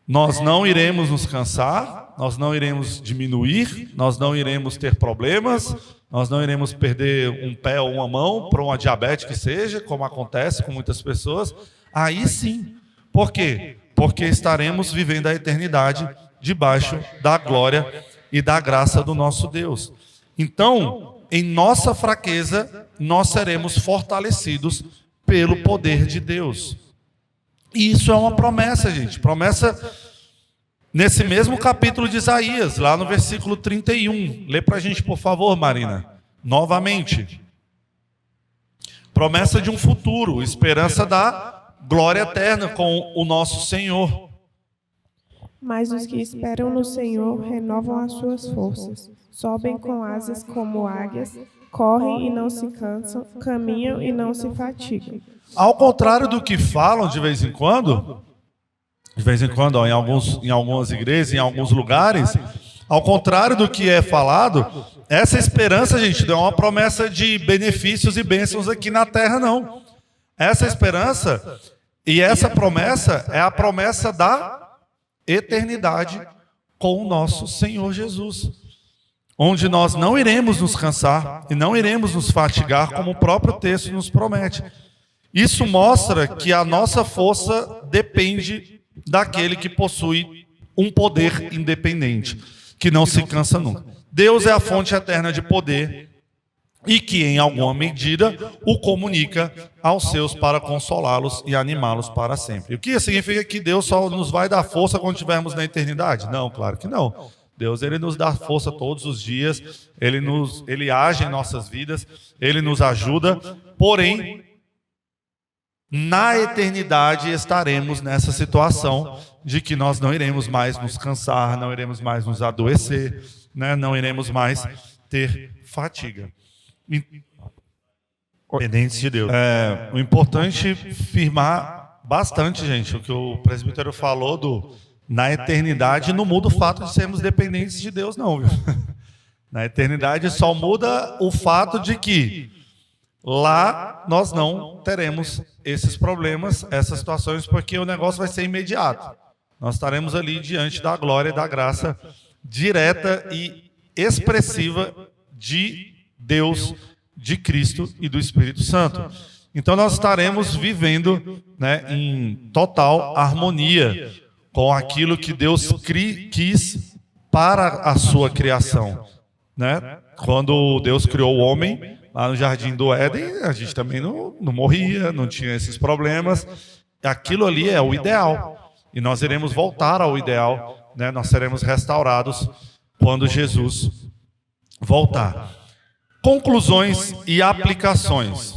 nós não iremos nos cansar, nós não iremos diminuir, nós não iremos ter problemas, nós não iremos perder um pé ou uma mão para uma diabetes que seja, como acontece com muitas pessoas. Aí sim. Por quê? Porque estaremos vivendo a eternidade debaixo da glória e da graça do nosso Deus. Então, em nossa fraqueza, nós seremos fortalecidos pelo poder de Deus. E isso é uma promessa, gente. Promessa nesse mesmo capítulo de Isaías, lá no versículo 31. Lê para a gente, por favor, Marina. Novamente. Promessa de um futuro, esperança da glória eterna com o nosso Senhor. Mas os que esperam no Senhor renovam as suas forças, sobem com asas como águias, correm e não se cansam, caminham e não se fatigam. Ao contrário do que falam de vez em quando, ó, em algumas igrejas, em alguns lugares, ao contrário do que é falado, essa esperança, gente, não é uma promessa de benefícios e bênçãos aqui na terra, não. Essa esperança e essa promessa é a promessa da eternidade com o nosso Senhor Jesus, onde nós não iremos nos cansar e não iremos nos fatigar, como o próprio texto nos promete. Isso mostra que a nossa força depende daquele que possui um poder independente, que não se cansa nunca. Deus é a fonte eterna de poder e que, em alguma medida, o comunica aos seus para consolá-los e animá-los para sempre. O que significa que Deus só nos vai dar força quando estivermos na eternidade? Não, claro que não. Deus, ele nos dá força todos os dias, ele age em nossas vidas, ele nos ajuda, porém, na eternidade estaremos nessa situação de que nós não iremos mais nos cansar, não iremos mais nos adoecer, né? Não iremos mais ter fatiga. Dependentes de Deus. O importante é firmar bastante, gente, o que o presbítero falou na eternidade não muda o fato de sermos dependentes de Deus, não, viu? Na eternidade só muda o fato de que lá nós não teremos esses problemas, essas situações, porque o negócio vai ser imediato. Nós estaremos ali diante da glória e da graça direta e expressiva de Deus, de Cristo e do Espírito Santo. Então nós estaremos vivendo, né, em total harmonia com aquilo que Deus quis para a sua criação, né? Quando Deus criou o homem lá no Jardim do Éden, a gente também não morria, não tinha esses problemas. Aquilo ali é o ideal. E nós iremos voltar ao ideal, né? Nós seremos restaurados quando Jesus voltar. Conclusões e aplicações.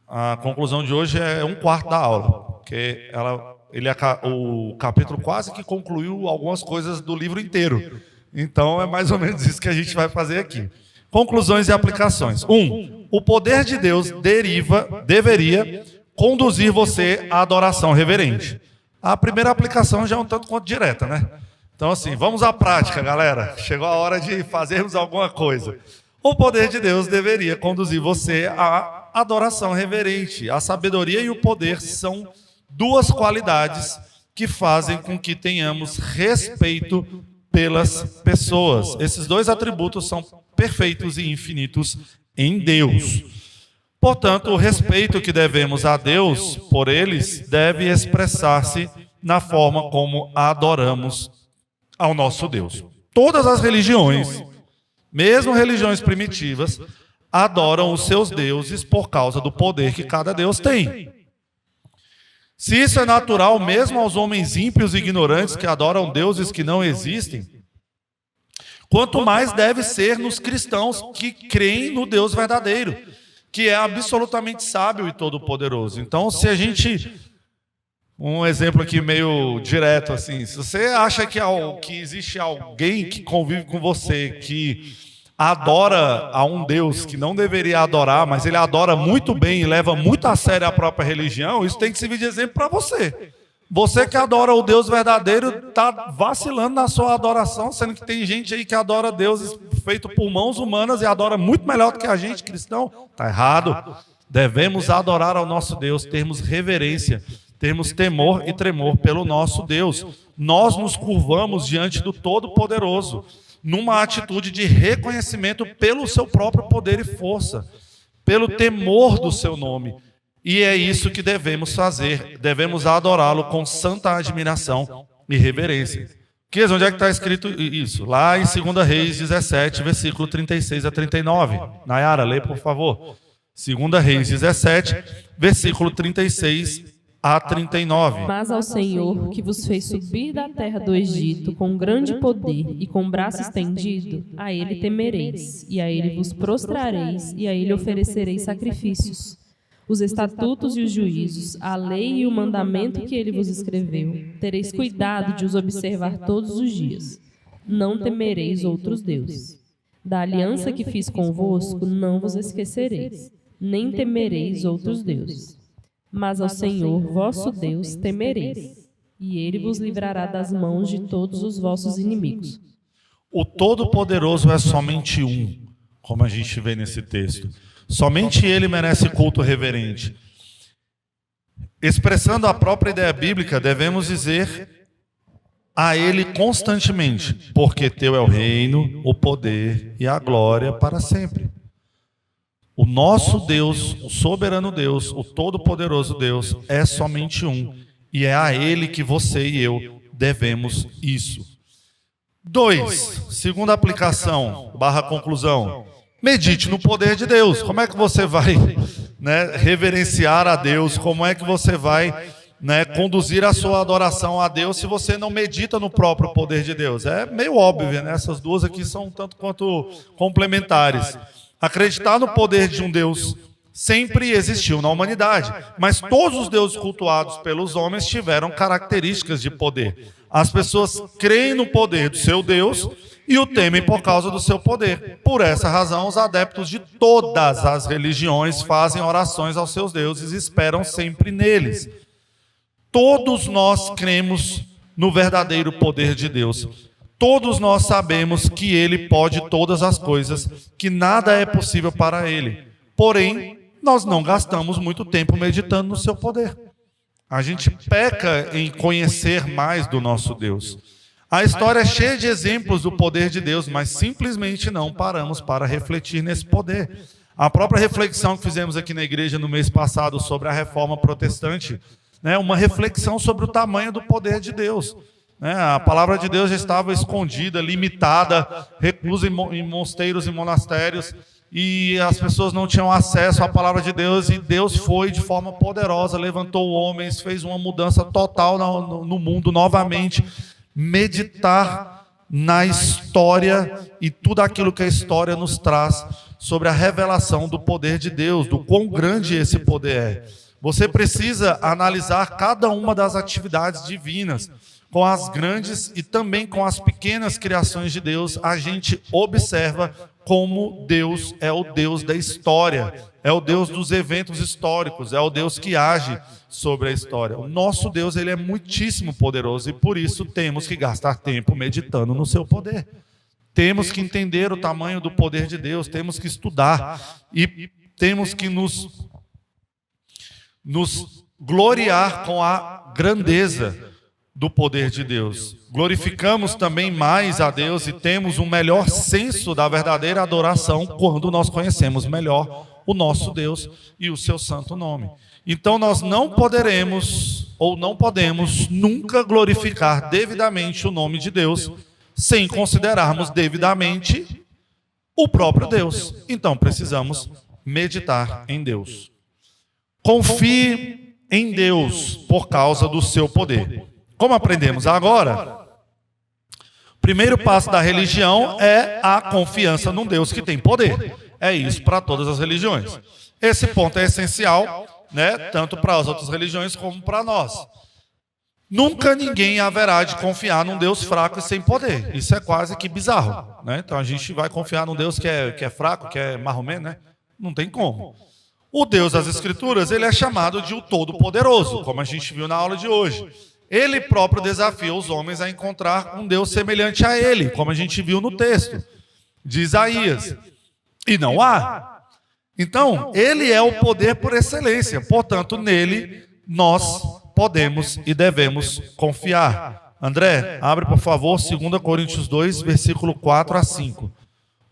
A conclusão de hoje é 1/4 da aula, porque o capítulo quase que concluiu algumas coisas do livro inteiro. Então é mais ou menos isso que a gente vai fazer aqui. Conclusões e aplicações. 1. O poder de Deus deveria conduzir você à adoração reverente. A primeira aplicação já é um tanto quanto direta, né? Então assim, vamos à prática, galera. Chegou a hora de fazermos alguma coisa. O poder de Deus deveria conduzir você à adoração reverente. A sabedoria e o poder são duas qualidades que fazem com que tenhamos respeito pelas pessoas. Esses dois atributos são perfeitos e infinitos em Deus. Portanto, o respeito que devemos a Deus por eles deve expressar-se na forma como adoramos ao nosso Deus. Todas as religiões, mesmo religiões primitivas, adoram os seus deuses por causa do poder que cada deus tem. Se isso é natural mesmo aos homens ímpios e ignorantes que adoram deuses que não existem, quanto mais deve ser nos cristãos que creem no Deus verdadeiro, que é absolutamente sábio e todo-poderoso. Então, se a gente... Um exemplo aqui meio direto, assim. Se você acha que existe alguém que convive com você, que adora a um Deus que não deveria adorar, mas ele adora muito bem e leva muito a sério a própria religião, isso tem que servir de exemplo para você. Você que adora o Deus verdadeiro está vacilando na sua adoração, sendo que tem gente aí que adora deuses feitos por mãos humanas e adora muito melhor do que a gente, cristão. Está errado. Devemos adorar ao nosso Deus, termos reverência, termos temor e tremor pelo nosso Deus. Nós nos curvamos diante do Todo-Poderoso, numa atitude de reconhecimento pelo seu próprio poder e força, pelo temor do seu nome. E é isso que devemos fazer. Devemos adorá-lo com santa admiração e reverência. Onde é que está escrito isso? Lá em 2 Reis 17, versículo 36 a 39. Nayara, lê, por favor. 2 Reis 17, versículo 36 a 39. Mas ao Senhor, que vos fez subir da terra do Egito com grande poder e com braço estendido, a ele temereis, e a ele vos prostrareis, e a ele oferecereis sacrifícios. Os estatutos e os juízos, a lei e o mandamento que ele vos escreveu, tereis cuidado de os observar todos os dias. Não temereis outros deuses. Da aliança que fiz convosco, não vos esquecereis, nem temereis outros deuses. Mas ao Senhor, vosso Deus, temereis, e ele vos livrará das mãos de todos os vossos inimigos. O Todo-Poderoso é somente um, como a gente vê nesse texto. Somente ele merece culto reverente. Expressando a própria ideia bíblica, devemos dizer a ele constantemente, porque teu é o reino, o poder e a glória para sempre. O nosso Deus, o soberano Deus, o todo-poderoso Deus, é somente um. E é a ele que você e eu devemos isso. 2. Segunda aplicação, conclusão. Medite no poder de Deus. Como é que você vai reverenciar a Deus? Como é que você vai conduzir a sua adoração a Deus se você não medita no próprio poder de Deus? É meio óbvio, né? Essas duas aqui são tanto quanto complementares. Acreditar no poder de um Deus sempre existiu na humanidade, mas todos os deuses cultuados pelos homens tiveram características de poder. As pessoas creem no poder do seu Deus e o temem por causa do seu poder. Por essa razão, os adeptos de todas as religiões fazem orações aos seus deuses e esperam sempre neles. Todos nós cremos no verdadeiro poder de Deus. Todos nós sabemos que Ele pode todas as coisas, que nada é possível para Ele. Porém, nós não gastamos muito tempo meditando no seu poder. A gente peca em conhecer mais do nosso Deus. A história é cheia de exemplos do poder de Deus, mas simplesmente não paramos para refletir nesse poder. A própria reflexão que fizemos aqui na igreja no mês passado sobre a reforma protestante, uma reflexão sobre o tamanho do poder de Deus. A palavra de Deus já estava escondida, limitada, reclusa em mosteiros e monastérios, e as pessoas não tinham acesso à palavra de Deus, e Deus foi de forma poderosa, levantou homens, fez uma mudança total no mundo novamente. Meditar na história e tudo aquilo que a história nos traz sobre a revelação do poder de Deus, do quão grande esse poder é. Você precisa analisar cada uma das atividades divinas, com as grandes e também com as pequenas criações de Deus. A gente observa como Deus é o Deus da história, é o Deus dos eventos históricos, é o Deus que age sobre a história. O nosso Deus, ele é muitíssimo poderoso e por isso temos que gastar tempo meditando no seu poder. Temos que entender o tamanho do poder de Deus, temos que estudar e temos que nos gloriar com a grandeza do poder de Deus. Glorificamos também mais a Deus e temos um melhor senso da verdadeira adoração quando nós conhecemos melhor o nosso Deus e o seu santo nome. Então nós não poderemos ou não podemos nunca glorificar devidamente o nome de Deus sem considerarmos devidamente o próprio Deus. Então precisamos meditar em Deus. Confie em Deus por causa do seu poder. Como aprendemos agora, o primeiro passo da religião é a confiança num Deus que tem poder. É isso para todas as religiões. Esse ponto é essencial, tanto para as outras religiões como para nós. Nunca ninguém haverá de confiar num Deus fraco e sem poder. Isso é quase que bizarro, né? Então a gente vai confiar num Deus que é fraco, que é marromeno, né? Não tem como. O Deus das Escrituras, ele é chamado de o Todo-Poderoso, como a gente viu na aula de hoje. Ele próprio desafia os homens a encontrar um Deus semelhante a ele, como a gente viu no texto de Isaías. E não há. Então, ele é o poder por excelência. Portanto, nele nós podemos e devemos confiar. André, abre por favor 2 Coríntios 2, versículo 4 a 5.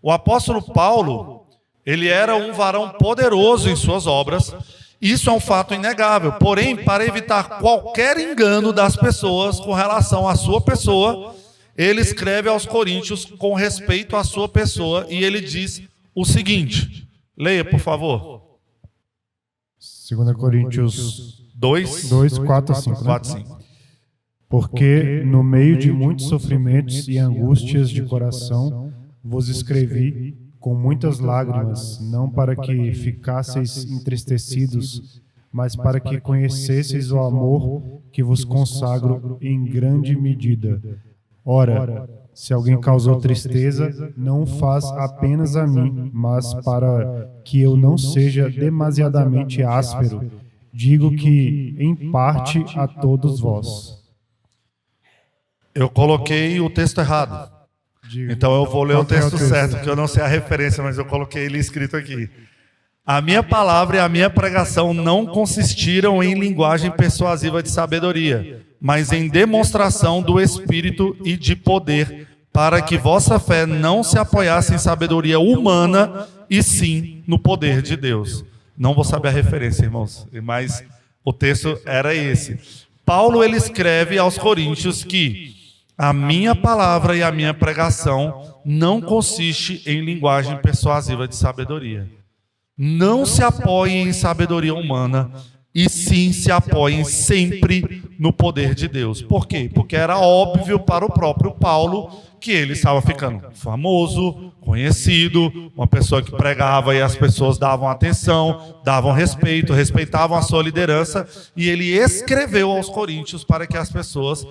O apóstolo Paulo, ele era um varão poderoso em suas obras. Isso é um fato inegável. Porém, para evitar qualquer engano das pessoas com relação à sua pessoa, ele escreve aos Coríntios com respeito à sua pessoa e ele diz o seguinte. Leia, por favor. 2 Coríntios 2, 4 a 5. 4 a 5. Porque no meio de muitos sofrimentos e angústias de coração vos escrevi com muitas lágrimas, não para que ficasseis entristecidos, mas para que conhecesseis o amor que vos consagro em grande medida. Ora, se alguém causou tristeza, não o faz apenas a mim, mas para que eu não seja demasiadamente áspero, digo que, em parte, a todos vós. Eu coloquei o texto errado. Então eu vou ler o texto certo, porque eu não sei a referência, mas eu coloquei ele escrito aqui. A minha palavra e a minha pregação não consistiram em linguagem persuasiva de sabedoria, mas em demonstração do Espírito e de poder, para que vossa fé não se apoiasse em sabedoria humana, e sim no poder de Deus. Não vou saber a referência, irmãos, mas o texto era esse. Paulo, ele escreve aos Coríntios que a minha palavra e a minha pregação não consiste em linguagem persuasiva de sabedoria. Não se apoiem em sabedoria humana, e sim se apoiem sempre no poder de Deus. Por quê? Porque era óbvio para o próprio Paulo que ele estava ficando famoso, conhecido, uma pessoa que pregava e as pessoas davam atenção, davam respeito, respeitavam a sua liderança, e ele escreveu aos Coríntios para que as pessoas,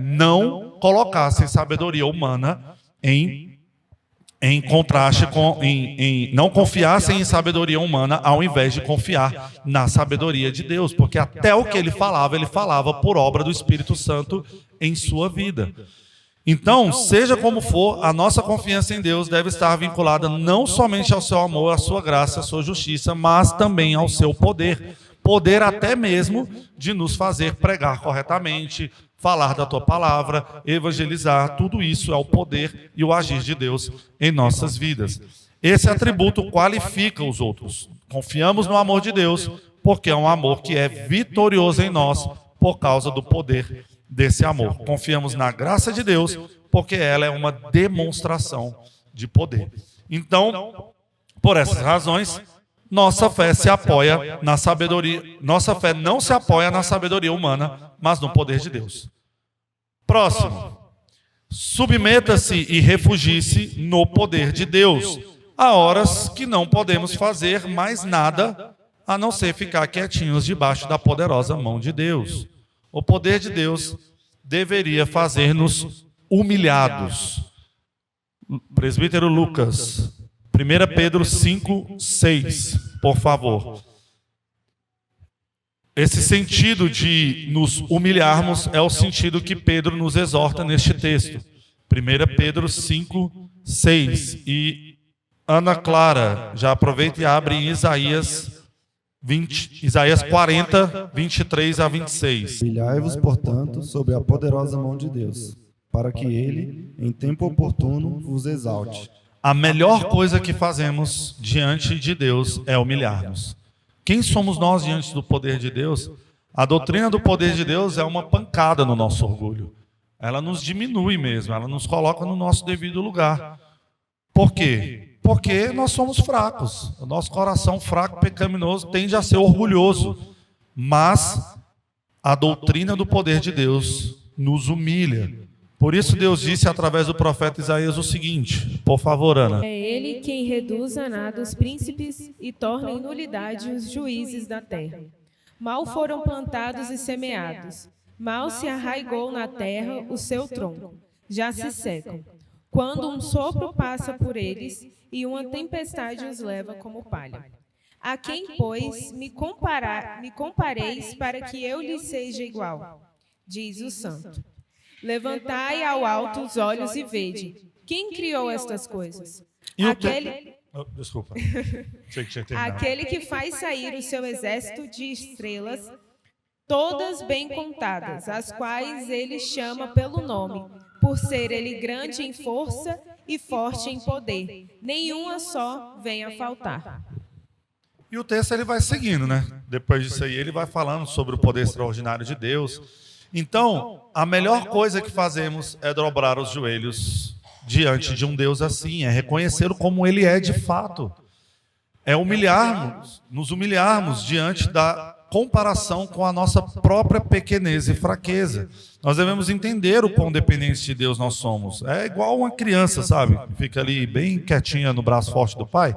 não colocassem sabedoria humana em contraste com, não confiassem em sabedoria humana ao invés de confiar na sabedoria de Deus, porque até o que ele falava por obra do Espírito Santo em sua vida. Então, seja como for, a nossa confiança em Deus deve estar vinculada não somente ao seu amor, à sua graça, à sua justiça, mas também ao seu poder. Poder até mesmo de nos fazer pregar corretamente, falar da tua palavra, evangelizar, tudo isso é o poder e o agir de Deus em nossas vidas. Esse atributo qualifica os outros. Confiamos no amor de Deus, porque é um amor que é vitorioso em nós por causa do poder desse amor. Confiamos na graça de Deus, porque ela é uma demonstração de poder. Então, por essas razões, nossa fé se apoia na sabedoria. Nossa fé não se apoia na sabedoria humana, mas no poder de Deus. Próximo. Submeta-se e refugie-se no poder de Deus. Há horas que não podemos fazer mais nada a não ser ficar quietinhos debaixo da poderosa mão de Deus. O poder de Deus deveria fazer-nos humilhados. Presbítero Lucas, 1 Pedro 5, 6, por favor. Esse sentido de nos humilharmos é o sentido que Pedro nos exorta neste texto. 1 Pedro 5, 6. E Ana Clara, já aproveita e abre em Isaías 40, 23 a 26. Humilhai-vos, portanto, sob a poderosa mão de Deus, para que ele, em tempo oportuno, vos exalte. A melhor coisa que fazemos diante de Deus é humilhar-nos. Quem somos nós diante do poder de Deus? A doutrina do poder de Deus é uma pancada no nosso orgulho. Ela nos diminui mesmo, ela nos coloca no nosso devido lugar. Por quê? Porque nós somos fracos. O nosso coração fraco, pecaminoso, tende a ser orgulhoso. Mas a doutrina do poder de Deus nos humilha. Por isso Deus disse através do profeta Isaías o seguinte, por favor, Ana. É ele quem reduz a nada os príncipes e torna em nulidade os juízes da terra. Mal foram plantados e semeados, Mal se arraigou na terra o seu tronco, já se secam. Quando um sopro passa por eles e uma tempestade os leva como palha. A quem, pois, me compareis para que eu lhe seja igual? Diz o Santo. Levantai ao alto os olhos e vede. Quem criou estas coisas? Desculpa. Achei que tinha terminado. Aquele que faz sair o seu exército de estrelas, todas bem contadas, as quais ele chama pelo nome, por ser ele grande em força e forte em poder. Nenhuma só vem a faltar. E o texto ele vai seguindo, né? Depois disso aí, ele vai falando sobre o poder extraordinário de Deus. Então, a melhor coisa que fazemos é dobrar os joelhos diante de um Deus assim, é reconhecê-lo como ele é de fato. É nos humilharmos diante da comparação com a nossa própria pequenez e fraqueza. Nós devemos entender o quão dependentes de Deus nós somos. É igual uma criança, sabe? Fica ali bem quietinha no braço forte do pai,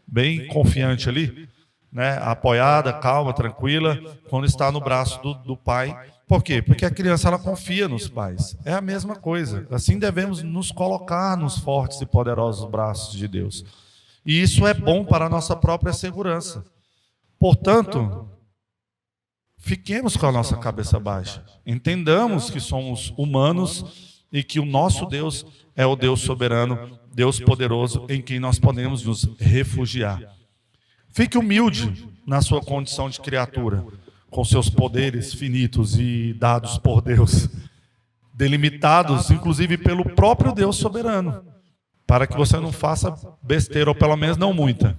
bem confiante ali, né? Apoiada, calma, tranquila, quando está no braço do pai. Por quê? Porque a criança ela confia nos pais. É a mesma coisa. Assim devemos nos colocar nos fortes e poderosos braços de Deus. E isso é bom para a nossa própria segurança. Portanto, fiquemos com a nossa cabeça baixa. Entendamos que somos humanos e que o nosso Deus é o Deus soberano, Deus poderoso, em quem nós podemos nos refugiar. Fique humilde na sua condição de criatura, com seus poderes finitos e dados por Deus, delimitados, inclusive, pelo próprio Deus soberano, para que você não faça besteira, ou pelo menos não muita.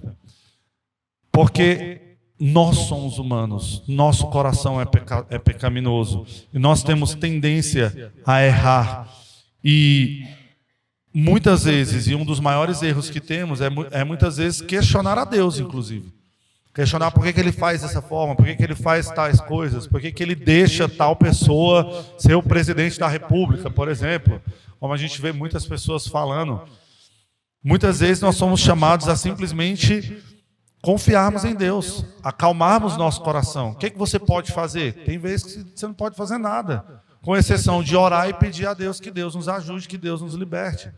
Porque nós somos humanos, nosso coração é pecaminoso, e nós temos tendência a errar. E muitas vezes, e um dos maiores erros que temos é muitas vezes questionar a Deus, inclusive. Questionar por que ele faz dessa forma, por que ele faz tais coisas, por que ele deixa tal pessoa ser o presidente da República, por exemplo. Como a gente vê muitas pessoas falando. Muitas vezes nós somos chamados a simplesmente confiarmos em Deus, acalmarmos nosso coração. O que você pode fazer? Tem vezes que você não pode fazer nada, com exceção de orar e pedir a Deus que Deus nos ajude, que Deus nos liberte.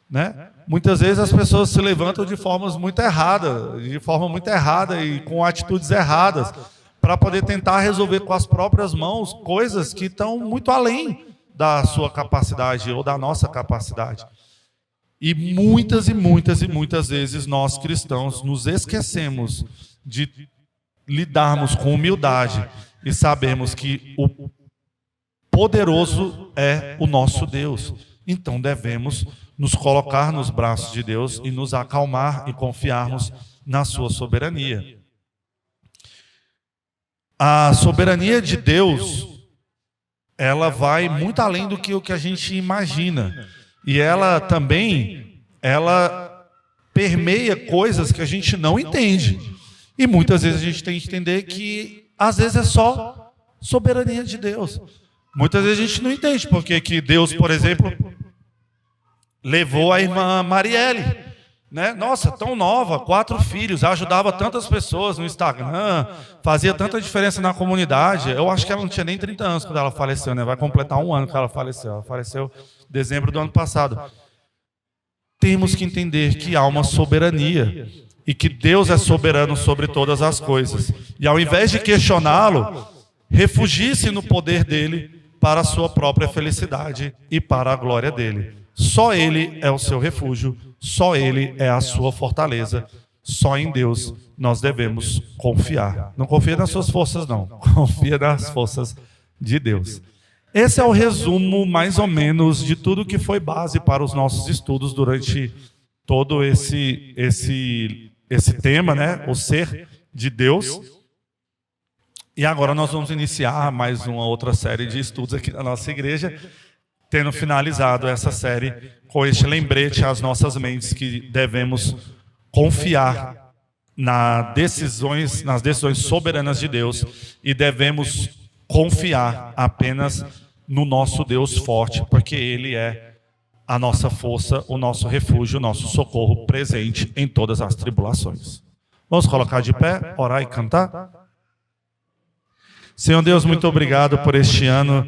Né? Muitas vezes as pessoas se levantam de forma muito errada e com atitudes erradas, para poder tentar resolver com as próprias mãos coisas que estão muito além da sua capacidade ou da nossa capacidade. E muitas vezes nós cristãos nos esquecemos de lidarmos com humildade e sabermos que o poderoso é o nosso Deus. Então devemos nos colocar nos braços de Deus e nos acalmar e confiarmos na sua soberania. A soberania de Deus, ela vai muito além do que o que a gente imagina. E ela também, ela permeia coisas que a gente não entende. E muitas vezes a gente tem que entender que, às vezes, é só soberania de Deus. Muitas vezes a gente não entende porque que Deus, por exemplo, levou a irmã Marielle, né? Nossa, tão nova, 4 filhos, ajudava tantas pessoas no Instagram, fazia tanta diferença na comunidade. Eu acho que ela não tinha nem 30 anos quando ela faleceu, né? Vai completar 1 ano que ela faleceu. Ela faleceu em dezembro do ano passado. Temos que entender que há uma soberania e que Deus é soberano sobre todas as coisas. E ao invés de questioná-lo, refugie-se no poder dele para a sua própria felicidade e para a glória dele. Só Ele é o seu refúgio, só Ele é a sua fortaleza, só em Deus nós devemos confiar. Não confia nas suas forças, não. Confia nas forças de Deus. Esse é o resumo, mais ou menos, de tudo que foi base para os nossos estudos durante todo esse tema, né? O ser de Deus. E agora nós vamos iniciar mais uma outra série de estudos aqui na nossa igreja, tendo finalizado essa série com este lembrete às nossas mentes que devemos confiar nas decisões soberanas de Deus e devemos confiar apenas no nosso Deus forte, porque Ele é a nossa força, o nosso refúgio, o nosso socorro presente em todas as tribulações. Vamos colocar de pé, orar e cantar? Senhor Deus, muito obrigado por este ano,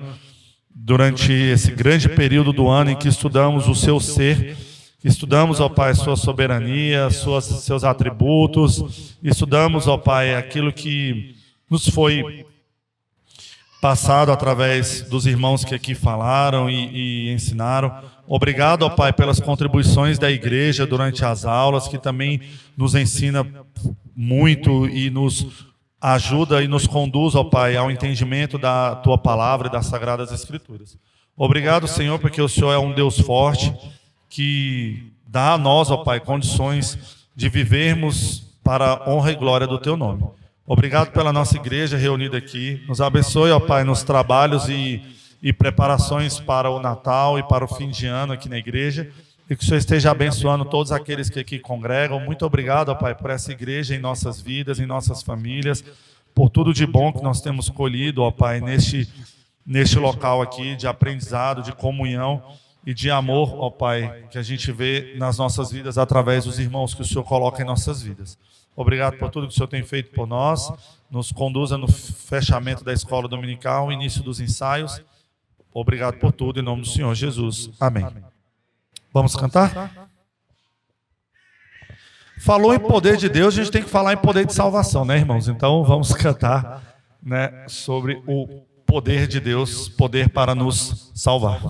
durante esse grande período do ano em que estudamos o seu ser, estudamos, ó Pai, sua soberania, seus atributos, estudamos, ó Pai, aquilo que nos foi passado através dos irmãos que aqui falaram e ensinaram. Obrigado, ó Pai, pelas contribuições da igreja durante as aulas, que também nos ensina muito e nos ajuda e nos conduz, ó Pai, ao entendimento da Tua Palavra e das Sagradas Escrituras. Obrigado, Senhor, porque o Senhor é um Deus forte, que dá a nós, ó Pai, condições de vivermos para a honra e glória do Teu nome. Obrigado pela nossa igreja reunida aqui. Nos abençoe, ó Pai, nos trabalhos e preparações para o Natal e para o fim de ano aqui na igreja. E que o Senhor esteja abençoando todos aqueles que aqui congregam. Muito obrigado, ó Pai, por essa igreja em nossas vidas, em nossas famílias, por tudo de bom que nós temos colhido, ó Pai, neste local aqui de aprendizado, de comunhão e de amor, ó Pai, que a gente vê nas nossas vidas através dos irmãos que o Senhor coloca em nossas vidas. Obrigado por tudo que o Senhor tem feito por nós. Nos conduza no fechamento da escola dominical, início dos ensaios. Obrigado por tudo, em nome do Senhor Jesus. Amém. Vamos cantar? Falou em poder de Deus, a gente tem que falar em poder de salvação, né, irmãos? Então vamos cantar, né, sobre o poder de Deus, poder para nos salvar.